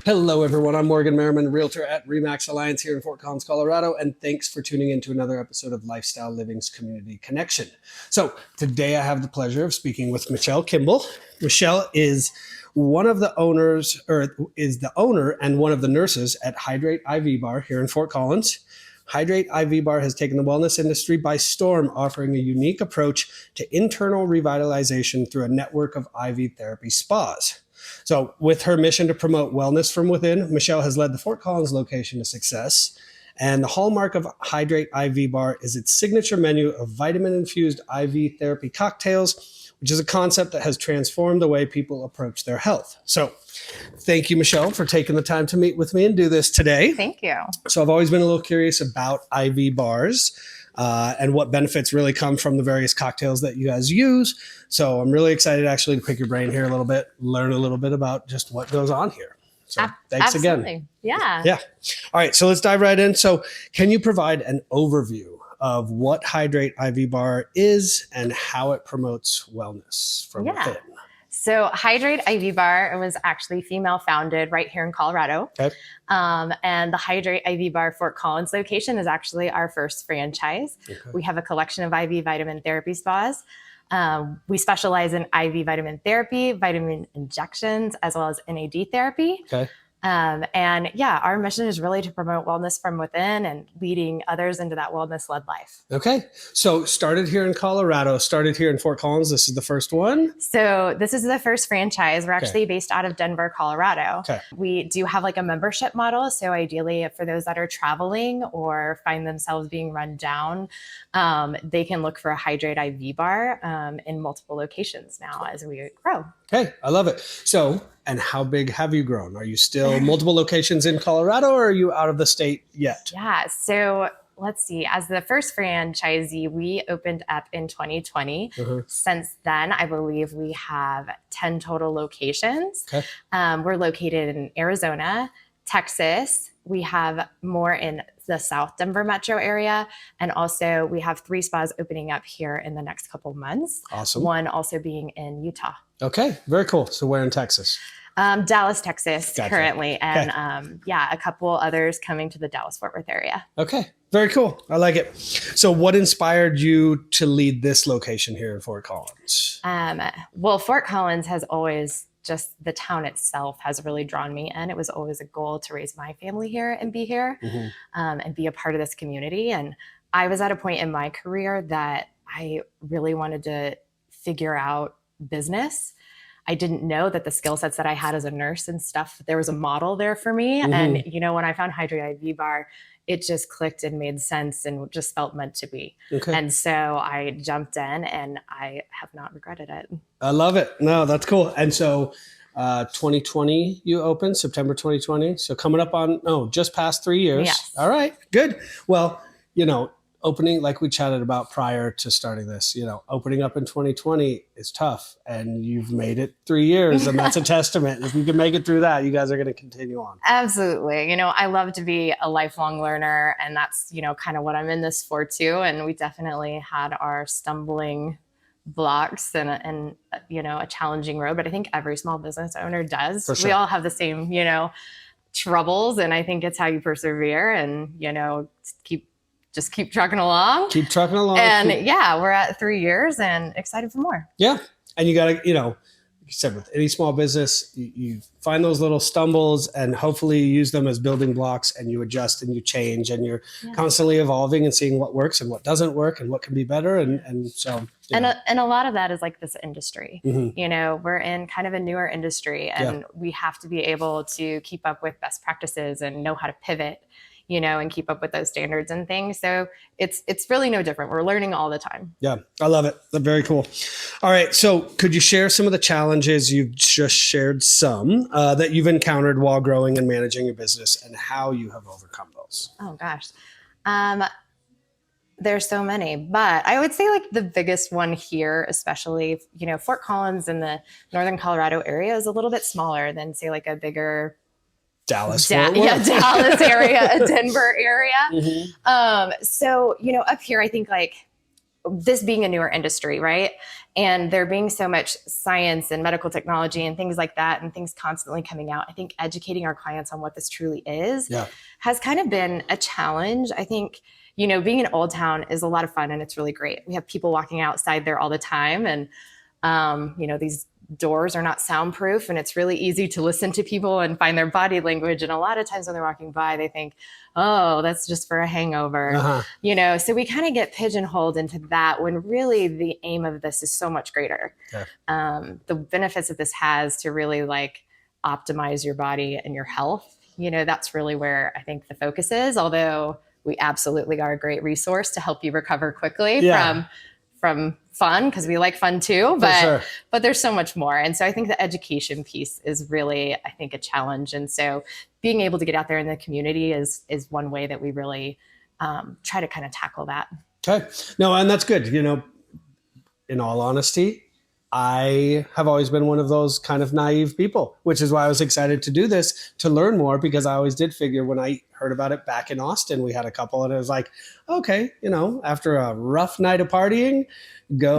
Hello, everyone. I'm Morgan Merriman, Realtor at RE/MAX Alliance here in Fort Collins, Colorado, and thanks for tuning in to another episode of Lifestyle Living's Community Connection. So today I have the pleasure of speaking with Michelle Kimble. Michelle is one of the owners, or is the owner and one of the nurses at Hydrate IV Bar here in Fort Collins. Hydrate IV Bar has taken the wellness industry by storm, offering a unique approach to internal revitalization through a network of IV therapy spas. So with her mission to promote wellness from within, Michelle has led the Fort Collins location to success. And the hallmark of Hydrate IV Bar is its signature menu of vitamin-infused IV therapy cocktails, which is a concept that has transformed the way people approach their health. So thank you, Michelle, for taking the time to meet with me and do this today. Thank you. So I've always been a little curious about IV bars and what benefits really come from the various cocktails that you guys use. So I'm really excited actually to pick your brain here a little bit, learn a little bit about just what goes on here. So thanks again. Yeah. Yeah. All right. So let's dive right in. So can you provide an overview of what Hydrate IV Bar is and how it promotes wellness from within? So Hydrate IV Bar was actually female founded right here in Colorado. Okay. And the Hydrate IV Bar Fort Collins location is actually our first franchise. Okay. We have a collection of IV vitamin therapy spas. We specialize in IV vitamin therapy, vitamin injections, as well as NAD therapy. Okay. And yeah, our mission is really to promote wellness from within and leading others into that wellness-led life. Okay. So started here in Colorado, started here in Fort Collins. This is the first one? So this is the first franchise. We're actually based out of Denver, Colorado. Okay. We do have like a membership model. So ideally for those that are traveling or find themselves being run down, they can look for a Hydrate IV Bar in multiple locations now as we grow. Okay. I love it. So, and how big have you grown? Are you still multiple locations in Colorado or are you out of the state yet? Yeah. So let's see. As the first franchisee, we opened up in 2020. Mm-hmm. Since then, I believe we have 10 total locations. Okay. We're located in Arizona, Texas. We have more in the South Denver metro area. And also we have 3 spas opening up here in the next couple of months. Awesome. One also being in Utah. Okay. Very cool. So where in Texas? Dallas, Texas, Gotcha. Currently. And a couple others coming to the Dallas-Fort Worth area. Okay. Very cool. I like it. So what inspired you to lead this location here in Fort Collins? Well, Fort Collins has always just the town itself has really drawn me in. It was always a goal to raise my family here and be here, mm-hmm. And be a part of this community. And I was at a point in my career that I really wanted to figure out business. I didn't know that the skill sets that I had as a nurse and stuff, there was a model there for me. Mm-hmm. And, when I found Hydrate IV Bar, it just clicked and made sense and just felt meant to be. Okay. And so I jumped in and I have not regretted it. I love it. No, that's cool. And so 2020 you opened, September 2020. So coming up on, just past 3 years. Yes. All right, good. Well, opening, like we chatted about prior to starting this, opening up in 2020 is tough and you've made it 3 years and that's a testament. If you can make it through that, you guys are going to continue on. Absolutely. I love to be a lifelong learner and that's, kind of what I'm in this for too. And we definitely had our stumbling blocks and a challenging road, but I think every small business owner does. For sure. We all have the same, troubles. And I think it's how you persevere and, just keep trucking along. Keep trucking along. And we're at 3 years and excited for more. Yeah. And you got to, like you said, with any small business, you find those little stumbles and hopefully you use them as building blocks and you adjust and you change and you're constantly evolving and seeing what works and what doesn't work and what can be better. And so. And a lot of that is like this industry, mm-hmm. We're in kind of a newer industry and we have to be able to keep up with best practices and know how to pivot, and keep up with those standards and things. So it's really no different. We're learning all the time. Yeah, I love it. That's very cool. All right. So could you share some of the challenges you've just shared some that you've encountered while growing and managing your business and how you have overcome those? Oh gosh. There's so many, but I would say like the biggest one here, especially, Fort Collins in the Northern Colorado area is a little bit smaller than say like a bigger Dallas. Dallas area, a Denver area. Mm-hmm. So, up here, I think like this being a newer industry, right? And there being so much science and medical technology and things like that, and things constantly coming out, I think educating our clients on what this truly is has kind of been a challenge. I think, being in Old Town is a lot of fun and it's really great. We have people walking outside there all the time, and these doors are not soundproof, and it's really easy to listen to people and find their body language. And a lot of times when they're walking by, they think, oh, that's just for a hangover, so we kind of get pigeonholed into that, when really the aim of this is so much greater. The benefits that this has to really optimize your body and your health, that's really where I think the focus is. Although we absolutely are a great resource to help you recover quickly from fun, because we like fun too, but there's so much more. And so I think the education piece is really, I think, a challenge. And so being able to get out there in the community is one way that we really try to kind of tackle that. Okay. No, and that's good. In all honesty, I have always been one of those kind of naive people, which is why I was excited to do this, to learn more, because I always did figure, when I heard about it back in Austin, we had a couple, and it was like, okay, after a rough night of partying, go,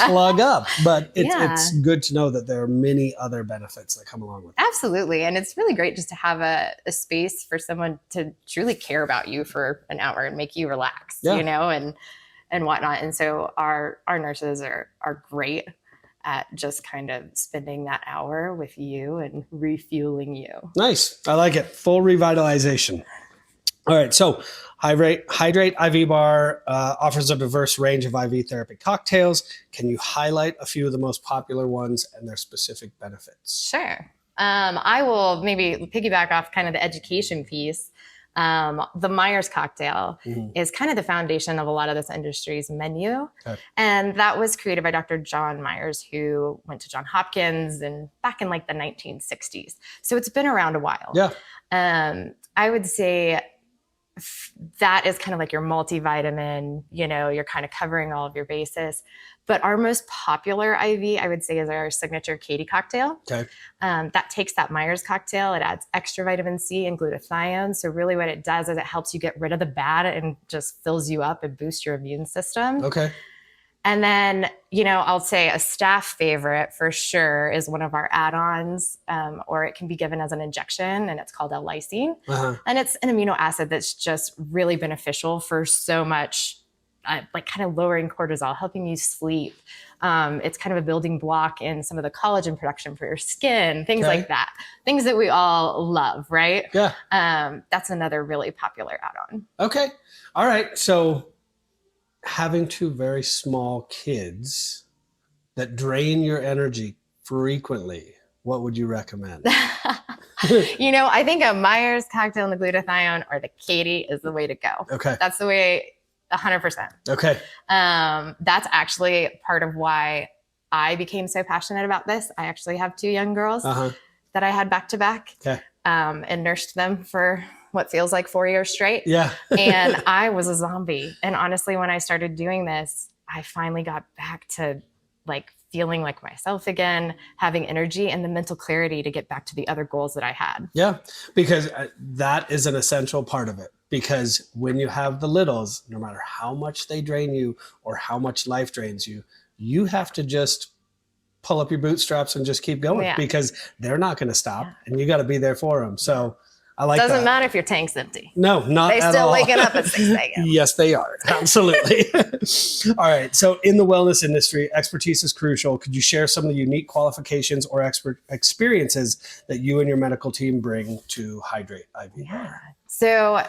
plug up. But it's good to know that there are many other benefits that come along with it. Absolutely. And it's really great just to have a space for someone to truly care about you for an hour and make you relax, and whatnot. And so our nurses are great at just kind of spending that hour with you and refueling you. Nice. I like it. Full revitalization. All right. So Hydrate IV Bar offers a diverse range of IV therapy cocktails. Can you highlight a few of the most popular ones and their specific benefits? Sure. I will maybe piggyback off kind of the education piece. The Myers cocktail is kind of the foundation of a lot of this industry's menu. Okay. And that was created by Dr. John Myers, who went to Johns Hopkins and back in the 1960s. So it's been around a while. Yeah. I would say that is kind of your multivitamin, you're kind of covering all of your bases. But our most popular IV, I would say, is our signature Katie cocktail. Okay. That takes that Myers cocktail. It adds extra vitamin C and glutathione. So really what it does is it helps you get rid of the bad and just fills you up and boosts your immune system. Okay. And then, I'll say a staff favorite for sure is one of our add-ons, or it can be given as an injection, and it's called L-lysine. And it's an amino acid that's just really beneficial for so much, kind of lowering cortisol, helping you sleep. It's kind of a building block in some of the collagen production for your skin, things like that. Things that we all love, right? Yeah. That's another really popular add-on. Okay. All right. So having two very small kids that drain your energy frequently, what would you recommend? I think a Myers cocktail and the glutathione or the Katie is the way to go. Okay. That's the way, 100%. Okay. That's actually part of why I became so passionate about this. I actually have two young girls that I had back to back and nursed them for what feels like 4 years straight. Yeah. And I was a zombie. And honestly, when I started doing this, I finally got back to feeling like myself again, having energy and the mental clarity to get back to the other goals that I had. Yeah, because that is an essential part of it. Because when you have the littles, no matter how much they drain you or how much life drains you, you have to just pull up your bootstraps and just keep going because they're not going to stop and you got to be there for them. So I like that. Doesn't matter if your tank's empty. No, not at all. They still waking up at 6 a.m. Yes, they are. Absolutely. All right. So in the wellness industry, expertise is crucial. Could you share some of the unique qualifications or experiences that you and your medical team bring to Hydrate IV Bar? So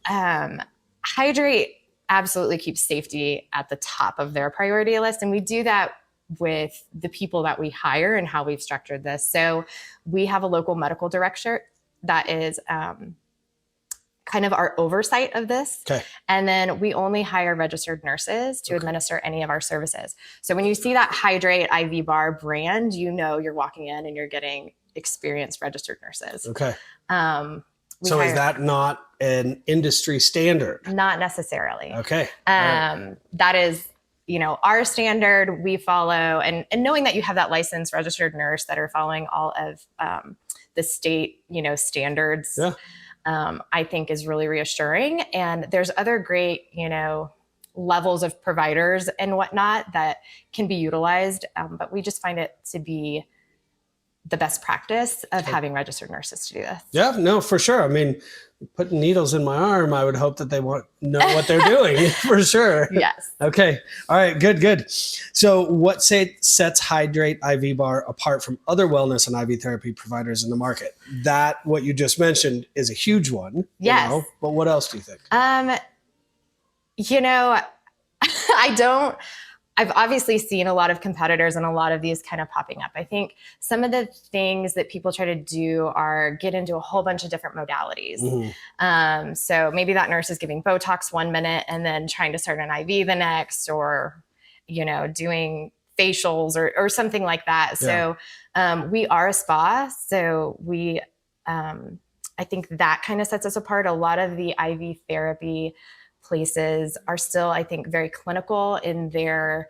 Hydrate absolutely keeps safety at the top of their priority list. And we do that with the people that we hire and how we've structured this. So we have a local medical director that is kind of our oversight of this. Okay. And then we only hire registered nurses to administer any of our services. So when you see that Hydrate IV Bar brand, you're walking in and you're getting experienced registered nurses. Okay. So is that not an industry standard? Not necessarily. Okay. That is, our standard we follow, and knowing that you have that licensed registered nurse that are following all of the state, standards, I think is really reassuring. And there's other great, levels of providers and whatnot that can be utilized. But we just find it to be the best practice of having registered nurses to do this. Yeah, no, for sure. I mean, putting needles in my arm, I would hope that they know what they're doing for sure. Yes. Okay. All right. Good. So what sets Hydrate IV Bar apart from other wellness and IV therapy providers in the market? That, what you just mentioned, is a huge one. Yes. But what else do you think? I've obviously seen a lot of competitors and a lot of these kind of popping up. I think some of the things that people try to do are get into a whole bunch of different modalities. Mm-hmm. So maybe that nurse is giving Botox 1 minute and then trying to start an IV the next, or, doing facials or something like that. Yeah. So we are a spa. So we, I think that kind of sets us apart. A lot of the IV therapy places are still, I think, very clinical in their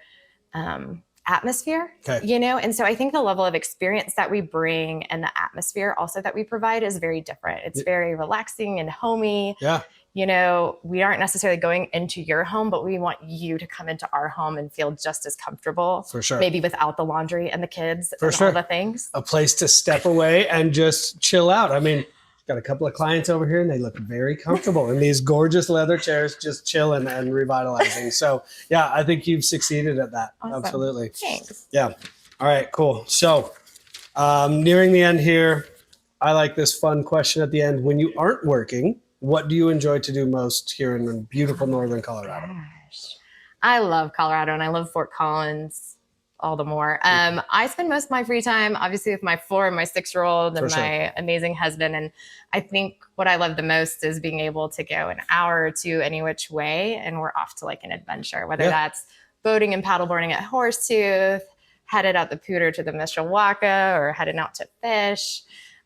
atmosphere, and so I think the level of experience that we bring and the atmosphere also that we provide is very different. It's very relaxing and homey. Yeah. We aren't necessarily going into your home, but we want you to come into our home and feel just as comfortable. For sure. Maybe without the laundry and the kids and all the things. A place to step away and just chill out. I mean, got a couple of clients over here and they look very comfortable in these gorgeous leather chairs, just chilling and revitalizing. So yeah, I think you've succeeded at that. Awesome. Absolutely. Thanks. Yeah. All right, cool. So nearing the end here, I like this fun question at the end. When you aren't working, what do you enjoy to do most here in beautiful Northern Colorado? Gosh. I love Colorado and I love Fort Collins all the more. I spend most of my free time, obviously, with my 4 and my 6-year-old and my amazing husband. And I think what I love the most is being able to go an hour or 2 any which way, and we're off to like an adventure, whether that's boating and paddleboarding at Horsetooth, headed out the Pooter to the Mishawaka, or heading out to fish.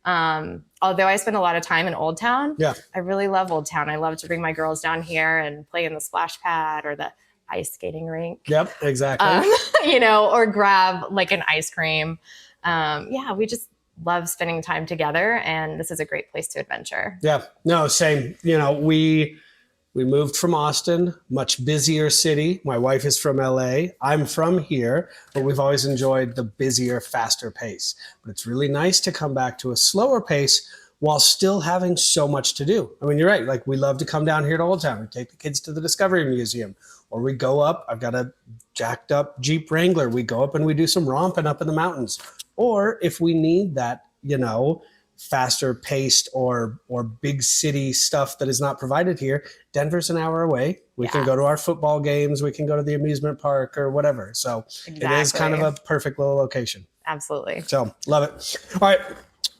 Although I spend a lot of time in Old Town, I really love Old Town. I love to bring my girls down here and play in the splash pad or the ice skating rink. Yep, exactly. Or grab like an ice cream. We just love spending time together, and this is a great place to adventure. Yeah, no, same. We moved from Austin, much busier city. My wife is from LA. I'm from here, but we've always enjoyed the busier, faster pace. But it's really nice to come back to a slower pace while still having so much to do. I mean, you're right. Like, we love to come down here to Old Town. We take the kids to the Discovery Museum, or we go up. I've got a jacked up Jeep Wrangler. We go up and we do some romping up in the mountains. Or if we need that, faster paced or big city stuff that is not provided here, Denver's an hour away. We can go to our football games. We can go to the amusement park or whatever. So it is kind of a perfect little location. Absolutely. So love it. All right.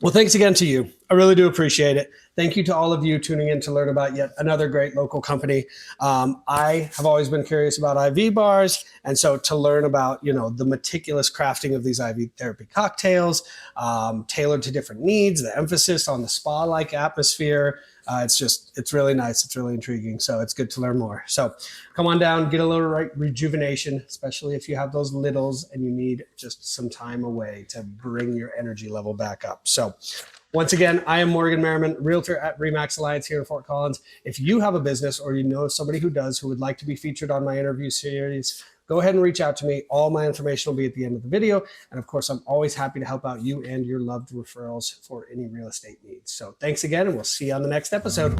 Well, thanks again to you. I really do appreciate it. Thank you to all of you tuning in to learn about yet another great local company. I have always been curious about IV bars. And so to learn about, the meticulous crafting of these IV therapy cocktails, tailored to different needs, the emphasis on the spa-like atmosphere, it's really nice. It's really intriguing. So it's good to learn more. So come on down, get a little rejuvenation, especially if you have those littles and you need just some time away to bring your energy level back up. So once again, I am Morgan Merriman, Realtor at RE/MAX Alliance here in Fort Collins. If you have a business or you know somebody who does, who would like to be featured on my interview series, go ahead and reach out to me. All my information will be at the end of the video. And of course, I'm always happy to help out you and your loved referrals for any real estate needs. So thanks again, and we'll see you on the next episode.